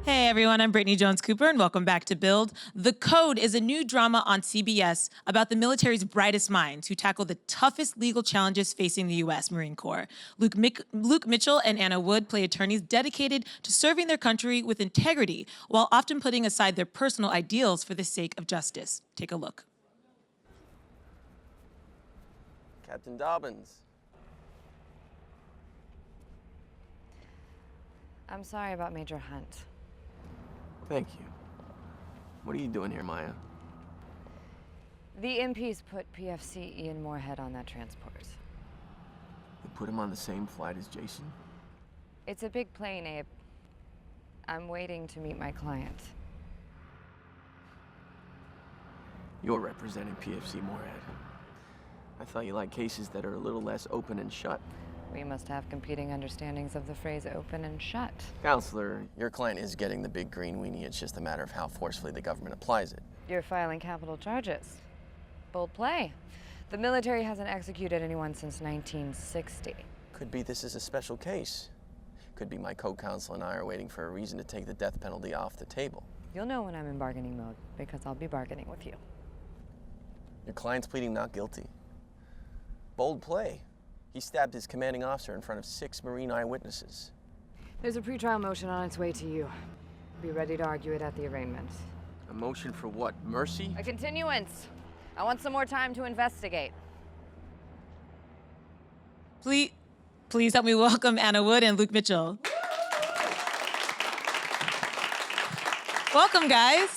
Hey everyone, I'm Brittany Jones-Cooper and welcome back to Build. The Code is a new drama on CBS about the military's brightest minds who tackle the toughest legal challenges facing the U.S. Marine Corps. Luke Mitchell and Anna Wood play attorneys dedicated to serving their country with integrity while often putting aside their personal ideals for the sake of justice. Take a look. Captain Dobbins. I'm sorry about Major Hunt. Thank you. What are you doing here, Maya? The MPs put PFC Ian Moorhead on that transport. You put him on the same flight as Jason? It's a big plane, Abe. I'm waiting to meet my client. You're representing PFC Moorhead. I thought you liked cases that are a little less open and shut. We must have competing understandings of the phrase open and shut. Counselor, your client is getting the big green weenie. It's just a matter of how forcefully the government applies it. You're filing capital charges. Bold play. The military hasn't executed anyone since 1960. Could be this is a special case. Could be my co-counsel and I are waiting for a reason to take the death penalty off the table. You'll know when I'm in bargaining mode, because I'll be bargaining with you. Your client's pleading not guilty. Bold play. He stabbed his commanding officer in front of 6 Marine eyewitnesses. There's a pretrial motion on its way to you. Be ready to argue it at the arraignment. A motion for what? Mercy? A continuance. I want some more time to investigate. Please help me welcome Anna Wood and Luke Mitchell. Welcome, guys.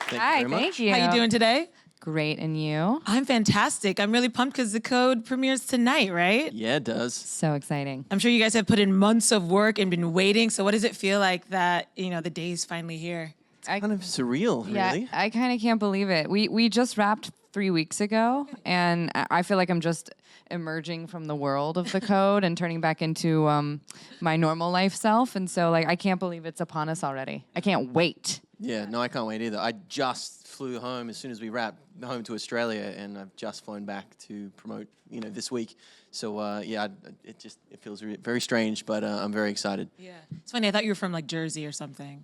Hi, thank you. How you doing today? Great, and you? I'm fantastic. I'm really pumped because The Code premieres tonight, right? Yeah, it does. So exciting. I'm sure you guys have put in months of work and been waiting. So what does it feel like that, the day's finally here? It's kind of surreal, really. Yeah, I kind of can't believe it. We just wrapped 3 weeks ago, and I feel like I'm just emerging from the world of The Code and turning back into my normal life self. And so, I can't believe it's upon us already. I can't wait. Yeah, no, I can't wait either. I just flew home as soon as we wrapped, home to Australia, and I've just flown back to promote, this week. So it feels very strange, but I'm very excited. Yeah, it's funny. I thought you were from Jersey or something.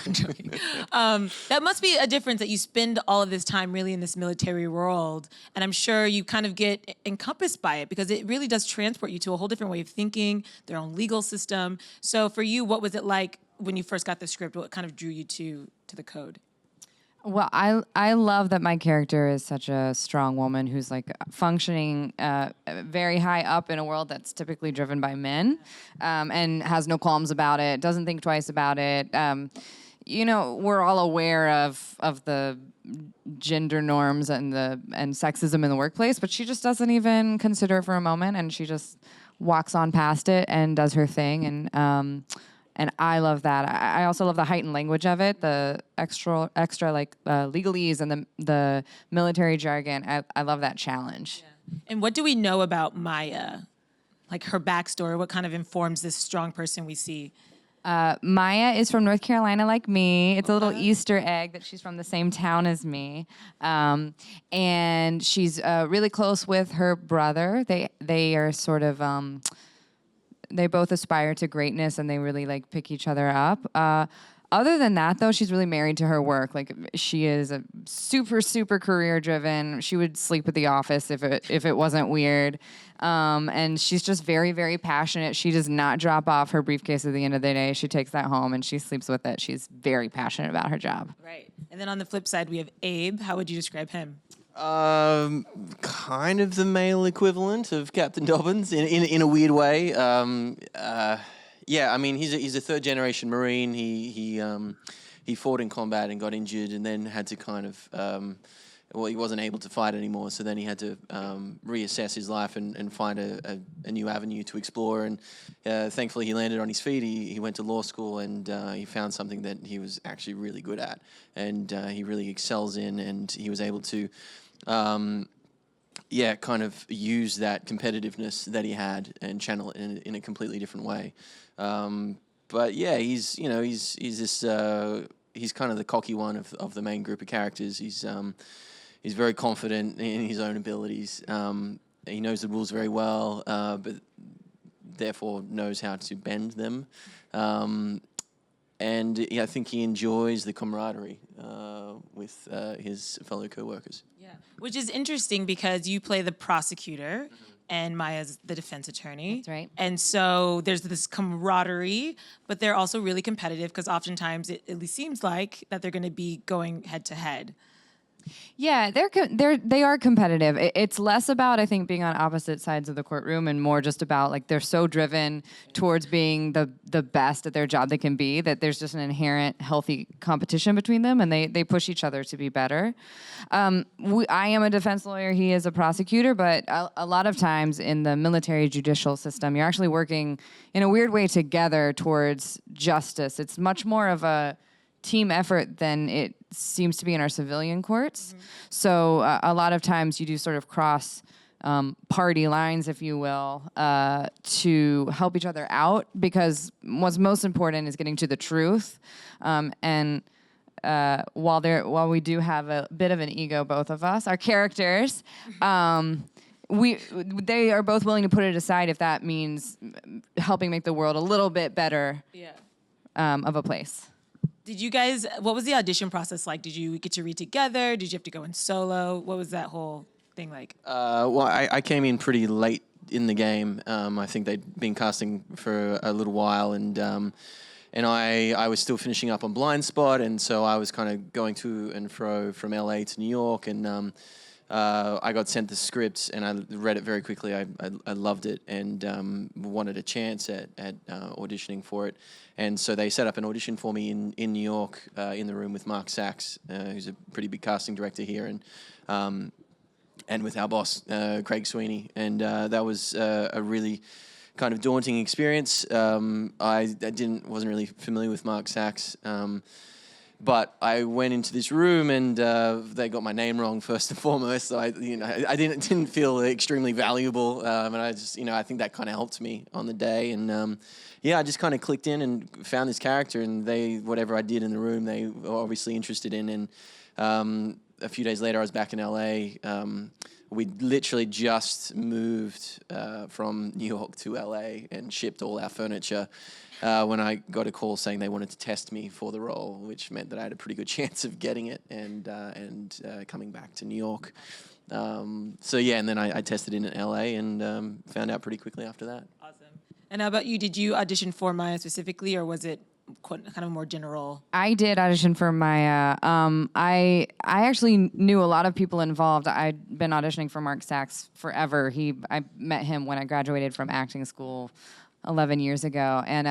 I'm joking. That must be a difference that you spend all of this time really in this military world, and I'm sure you kind of get encompassed by it because it really does transport you to a whole different way of thinking, their own legal system. So for you, what was it like when you first got the script? What kind of drew you to The Code? Well, I love that my character is such a strong woman who's functioning very high up in a world that's typically driven by men, and has no qualms about it, doesn't think twice about it. We're all aware of the gender norms and sexism in the workplace, but she just doesn't even consider it for a moment, and she just walks on past it and does her thing. And I love that. I also love the heightened language of it, the extra legalese and the military jargon. I love that challenge. Yeah. And what do we know about Maya? Her backstory, what kind of informs this strong person we see? Maya is from North Carolina like me. It's a little Easter egg that she's from the same town as me. And she's really close with her brother. They are sort of... they both aspire to greatness, and they really pick each other up. Other than that, though, she's really married to her work. She is a super, super career driven. She would sleep at the office if it wasn't weird. And she's just very, very passionate. She does not drop off her briefcase at the end of the day. She takes that home and she sleeps with it. She's very passionate about her job. Right. And then on the flip side, we have Abe. How would you describe him? Kind of the male equivalent of Captain Dobbins in a weird way. He's a third generation Marine. He fought in combat and got injured, and then had to kind of he wasn't able to fight anymore. So then he had to reassess his life and find a new avenue to explore. And thankfully, he landed on his feet. He went to law school, and he found something that he was actually really good at, and he really excels in. And he was able to. Kind of use that competitiveness that he had and channel it in a completely different way. He's this he's kind of the cocky one of the main group of characters. He's very confident in his own abilities. He knows the rules very well, but therefore knows how to bend them. and yeah, I think he enjoys the camaraderie with his fellow co-workers. Yeah, which is interesting because you play the prosecutor and Maya's the defense attorney. That's right. And so there's this camaraderie, but they're also really competitive because oftentimes it at least seems like that they're going to be going head to head. Yeah, they are competitive. It's less about, I think, being on opposite sides of the courtroom and more just about like they're so driven towards being the best at their job they can be that there's just an inherent healthy competition between them, and they push each other to be better. I am a defense lawyer. He is a prosecutor, but a lot of times in the military judicial system, you're actually working in a weird way together towards justice. It's much more of a team effort than it seems to be in our civilian courts. So a lot of times you do sort of cross party lines, if you will, to help each other out, because what's most important is getting to the truth. And while we do have a bit of an ego, both of us, our characters, they are both willing to put it aside if that means helping make the world a little bit better of a place. Did you guys, what was the audition process like? Did you get to read together? Did you have to go in solo? What was that whole thing like? Well, I came in pretty late in the game. I think they'd been casting for a little while, and I was still finishing up on Blind Spot, and so I was kind of going to and fro from LA to New York, and I got sent the script, and I read it very quickly. I loved it, and wanted a chance at auditioning for it. And so they set up an audition for me in New York, in the room with Mark Sachs, who's a pretty big casting director here, and with our boss, Craig Sweeney. And that was a really kind of daunting experience. I wasn't really familiar with Mark Sachs. But I went into this room and they got my name wrong first and foremost. So I didn't feel extremely valuable, and I think that kind of helped me on the day. And I just kind of clicked in and found this character, and whatever I did in the room, they were obviously interested in. And a few days later, I was back in LA. We literally just moved from New York to LA and shipped all our furniture. When I got a call saying they wanted to test me for the role, which meant that I had a pretty good chance of getting it and coming back to New York. And then I tested in LA and found out pretty quickly after that. Awesome. And how about you? Did you audition for Maya specifically, or was it kind of more general? I did audition for Maya. I actually knew a lot of people involved. I'd been auditioning for Mark Sachs forever. I met him when I graduated from acting school 11 years ago. And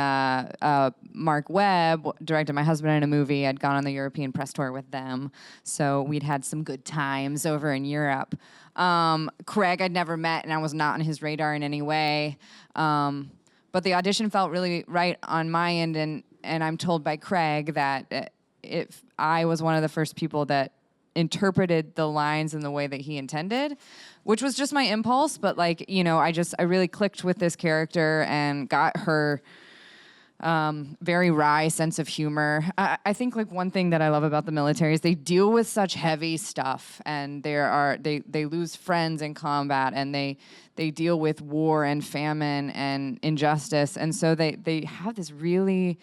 Mark Webb directed my husband in a movie. I'd gone on the European press tour with them. So we'd had some good times over in Europe. Craig I'd never met, and I was not on his radar in any way. But the audition felt really right on my end, and I'm told by Craig that if I was one of the first people that interpreted the lines in the way that he intended, which was just my impulse, but I really clicked with this character and got her very wry sense of humor. I think one thing that I love about the military is they deal with such heavy stuff, and they lose friends in combat, and they deal with war and famine and injustice, and so they have this really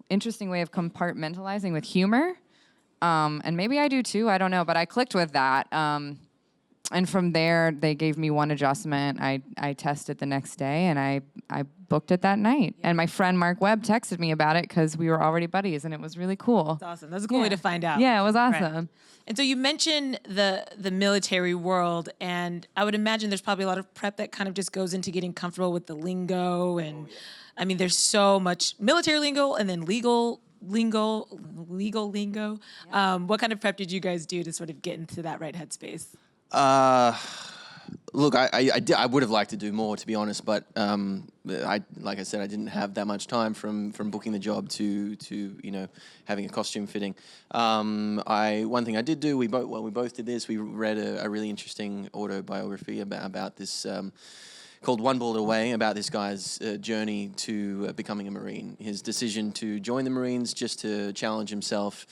interesting way of compartmentalizing with humor. And maybe I do too, I don't know, but I clicked with that. And from there, they gave me one adjustment. I tested the next day, and I booked it that night. And my friend Mark Webb texted me about it because we were already buddies, and it was really cool. That's awesome. That's a cool way to find out. Yeah, it was awesome. Right. And so you mentioned the military world, and I would imagine there's probably a lot of prep that kind of just goes into getting comfortable with the lingo. And I mean, there's so much military lingo and then legal lingo. Yeah. What kind of prep did you guys do to sort of get into that right headspace? Look, I would have liked to do more, to be honest, but like I said, I didn't have that much time from booking the job to having a costume fitting. One thing I did do, we both did this. We read a really interesting autobiography about this called One Bullet Away, about this guy's journey to becoming a Marine, his decision to join the Marines just to challenge himself.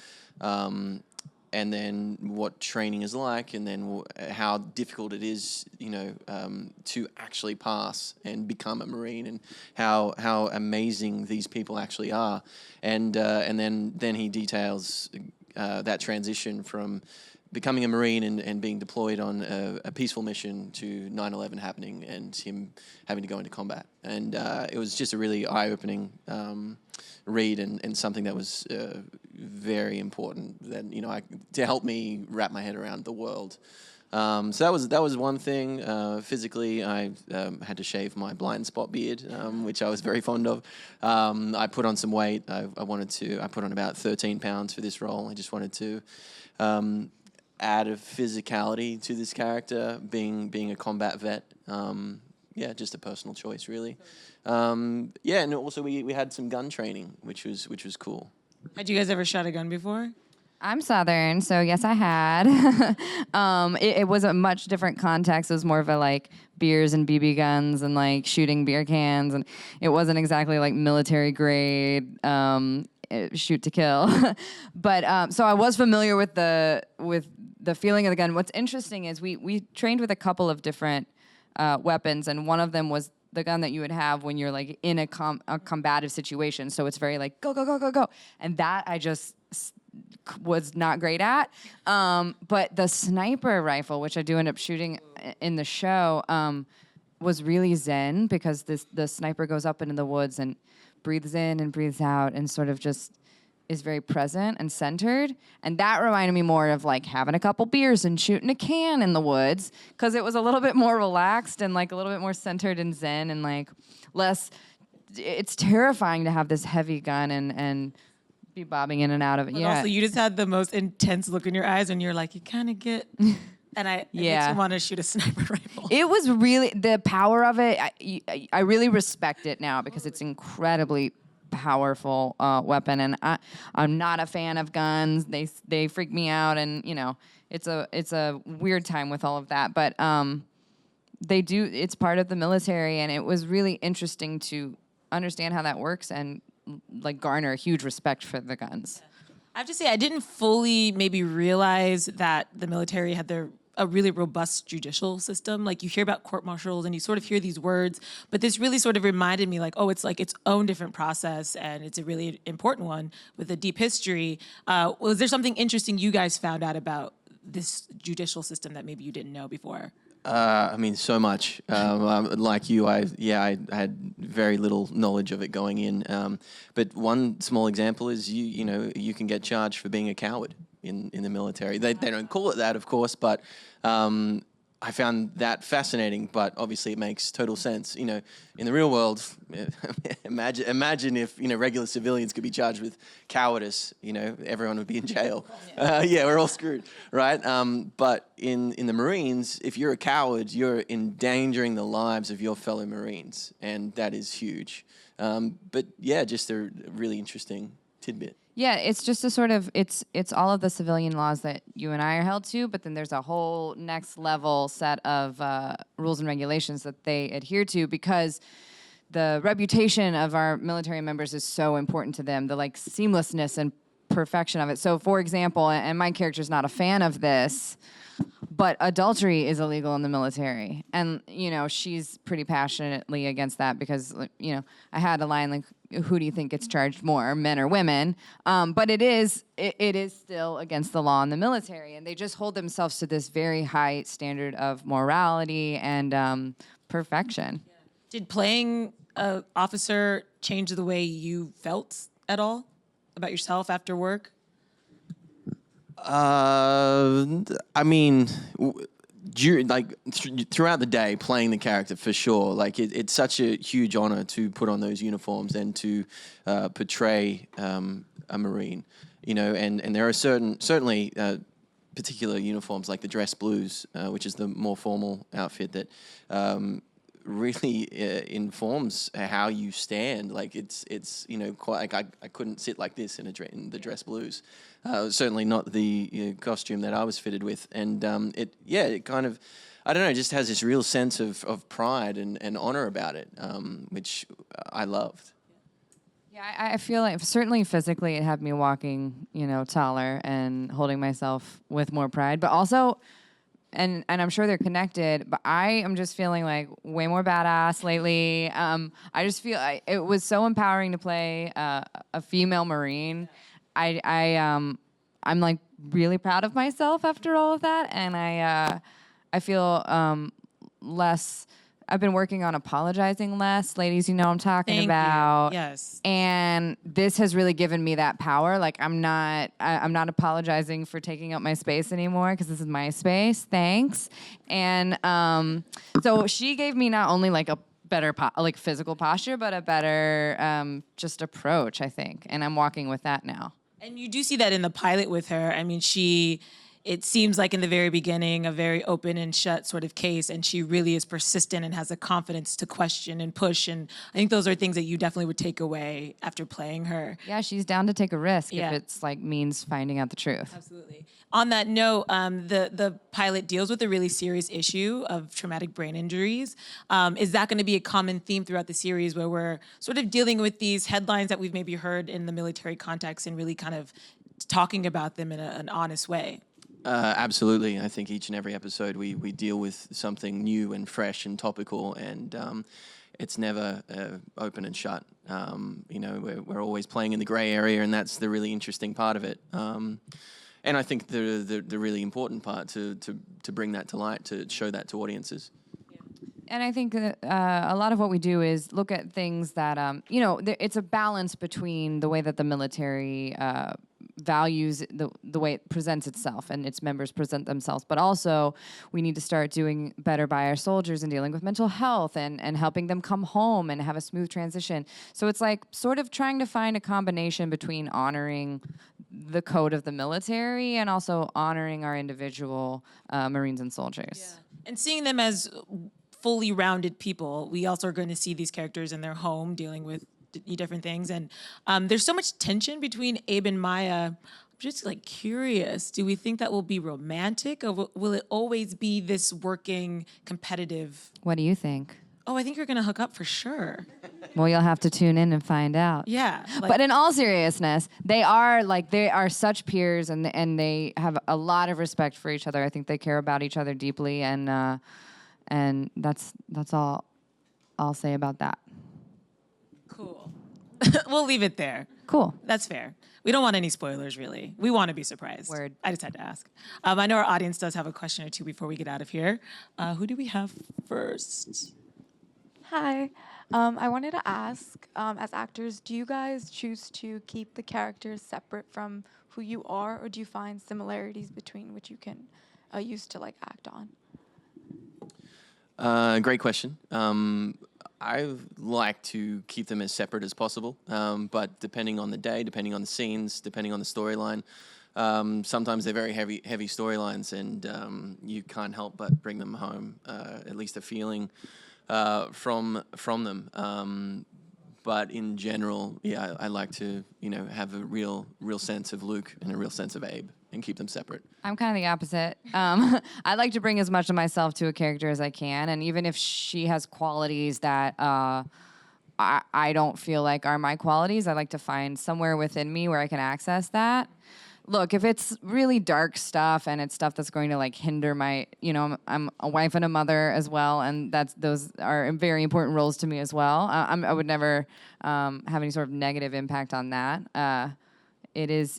and then what training is like, and then how difficult it is, to actually pass and become a Marine, and how amazing these people actually are, and then he details that transition from becoming a Marine and being deployed on a peaceful mission to 9/11 happening and him having to go into combat, and it was just a really eye-opening read and something that was very important that to help me wrap my head around the world. So that was one thing. Physically, I had to shave my blind spot beard, which I was very fond of. I put on some weight. I put on about 13 pounds for this role. I just wanted to add a physicality to this character, being a combat vet. Just a personal choice, really. And also we had some gun training, which was cool. Had you guys ever shot a gun before? I'm Southern, so yes, I had. It was a much different context. It was more of a like beers and BB guns and like shooting beer cans, and it wasn't exactly like military grade shoot to kill. But so I was familiar with the feeling of the gun. What's interesting is we trained with a couple of different weapons, and one of them was the gun that you would have when you're like in a combative situation. So it's very like go go go go go, and that I just was not great at. But the sniper rifle, which I do end up shooting in the show, was really zen, because the sniper goes up into the woods and breathes in and breathes out and sort of just is very present and centered. And that reminded me more of like having a couple beers and shooting a can in the woods, because it was a little bit more relaxed and like a little bit more centered and zen and like less. It's terrifying to have this heavy gun and be bobbing in and out of it. But yeah. also, you just had the most intense look in your eyes when you're like, you kind of get, and it makes you want to shoot a sniper rifle. It was really, the power of it, I really respect it now, because it's incredibly powerful weapon, and I'm not a fan of guns. They freak me out, and it's a weird time with all of that. But it's part of the military, and it was really interesting to understand how that works and like garner a huge respect for the guns. I have to say, I didn't fully maybe realize that the military had a really robust judicial system. Like, you hear about court-martials and you sort of hear these words, but this really sort of reminded me like, oh, it's like its own different process, and it's a really important one with a deep history. Was there something interesting you guys found out about this judicial system that maybe you didn't know before? So much. Like you, I had very little knowledge of it going in. But one small example is you can get charged for being a coward in the military. They don't call it that, of course, but I found that fascinating. But obviously, it makes total sense. In the real world, imagine if regular civilians could be charged with cowardice. Everyone would be in jail. We're all screwed, right? But in the Marines, if you're a coward, you're endangering the lives of your fellow Marines, and that is huge. Just a really interesting tidbit. Yeah, it's just a sort of, it's all of the civilian laws that you and I are held to, but then there's a whole next level set of rules and regulations that they adhere to, because the reputation of our military members is so important to them, the like seamlessness and perfection of it. So for example, and my character's not a fan of this, but adultery is illegal in the military. And, she's pretty passionately against that, because, I had a line like, who do you think gets charged more, men or women? But it is still against the law in the military. And they just hold themselves to this very high standard of morality and perfection. Did playing an officer change the way you felt at all about yourself after work? Throughout the day, playing the character, for sure. Like, it's such a huge honor to put on those uniforms and to portray a Marine. And there are certainly particular uniforms like the dress blues, which is the more formal outfit that really informs how you stand. Like, it's quite like I couldn't sit like this in the dress blues. Certainly not the costume that I was fitted with, and it kind of, I don't know, just has this real sense of pride and honor about it, which I loved. Yeah, I feel like certainly physically it had me walking, taller and holding myself with more pride, but also, and I'm sure they're connected, but I am just feeling like way more badass lately. I just feel it was so empowering to play a female Marine. I'm like really proud of myself after all of that, and I feel less. I've been working on apologizing less, ladies. You know what I'm talking Thank about. you. Yes. And this has really given me that power. Like I'm not apologizing for taking up my space anymore because this is my space. Thanks. And so she gave me not only like a better physical posture, but a better just approach, I think. And I'm walking with that now. And you do see that in the pilot with her. I mean, it seems like in the very beginning, a very open and shut sort of case, and she really is persistent and has the confidence to question and push. And I think those are things that you definitely would take away after playing her. Yeah, she's down to take a risk Yeah. if it's like means finding out the truth. Absolutely. On that note, the pilot deals with a really serious issue of traumatic brain injuries. Is that going to be a common theme throughout the series where we're sort of dealing with these headlines that we've maybe heard in the military context and really kind of talking about them in an honest way? Absolutely. I think each and every episode we deal with something new and fresh and topical, and it's never open and shut. We're always playing in the gray area, and that's the really interesting part of it. And I think the really important part to bring that to light, to show that to audiences. And I think that a lot of what we do is look at things that, it's a balance between the way that the military values the way it presents itself and its members present themselves, but also we need to start doing better by our soldiers and dealing with mental health and helping them come home and have a smooth transition. So it's like sort of trying to find a combination between honoring the code of the military and also honoring our individual Marines and soldiers. Yeah. And seeing them as fully rounded people. We also are going to see these characters in their home dealing with different things. And there's so much tension between Abe and Maya. I'm just like curious, do we think that will be romantic or will it always be this working competitive? What do you think? Oh, I think you're going to hook up for sure. Well, you'll have to tune in and find out. Yeah. But in all seriousness, they are such peers and they have a lot of respect for each other. I think they care about each other deeply, and that's all I'll say about that. Cool. We'll leave it there. Cool. That's fair. We don't want any spoilers, really. We want to be surprised. Word. I just had to ask. I know our audience does have a question or two before we get out of here. Who do we have first? Hi. I wanted to ask, as actors, do you guys choose to keep the characters separate from who you are, or do you find similarities between which you can use to act on? Great question. I like to keep them as separate as possible, but depending on the day, depending on the scenes, depending on the storyline, sometimes they're very heavy storylines, and you can't help but bring them home, at least a feeling from them. But in general, yeah, I like to have a real sense of Luke and a real sense of Abe, and keep them separate. I'm kind of the opposite. I like to bring as much of myself to a character as I can, and even if she has qualities that I don't feel like are my qualities, I like to find somewhere within me where I can access that. Look, if it's really dark stuff and it's stuff that's going to hinder my, I'm a wife and a mother as well, and those are very important roles to me as well. I would never have any sort of negative impact on that. It is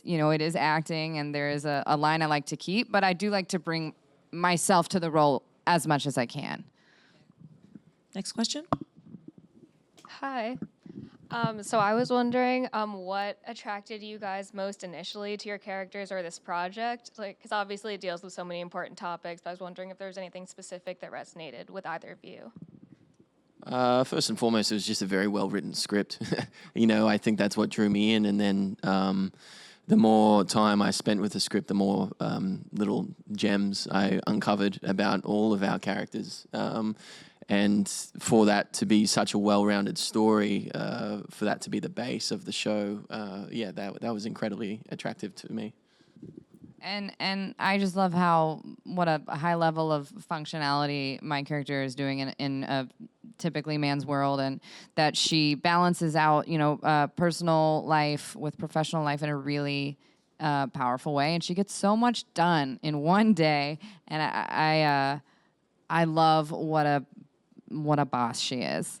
acting, and there is a line I like to keep, but I do like to bring myself to the role as much as I can. Next question. Hi. So I was wondering what attracted you guys most initially to your characters or this project? Because obviously it deals with so many important topics, but I was wondering if there was anything specific that resonated with either of you. First and foremost, it was just a very well-written script. I think that's what drew me in, and then the more time I spent with the script, the more little gems I uncovered about all of our characters. And for that to be such a well-rounded story, for that to be the base of the show, that was incredibly attractive to me. And I just love what a high level of functionality my character is doing in a typically man's world, and that she balances out, personal life with professional life in a really powerful way, and she gets so much done in one day. And I love what a boss she is.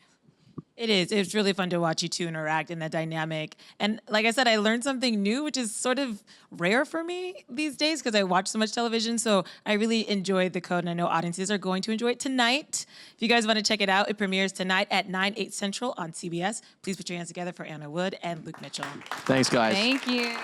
It is. It's really fun to watch you two interact in that dynamic. And like I said, I learned something new, which is sort of rare for me these days because I watch so much television. So I really enjoyed The Code, and I know audiences are going to enjoy it tonight. If you guys want to check it out, it premieres tonight at 9/8 Central on CBS. Please put your hands together for Anna Wood and Luke Mitchell. Thanks, guys. Thank you.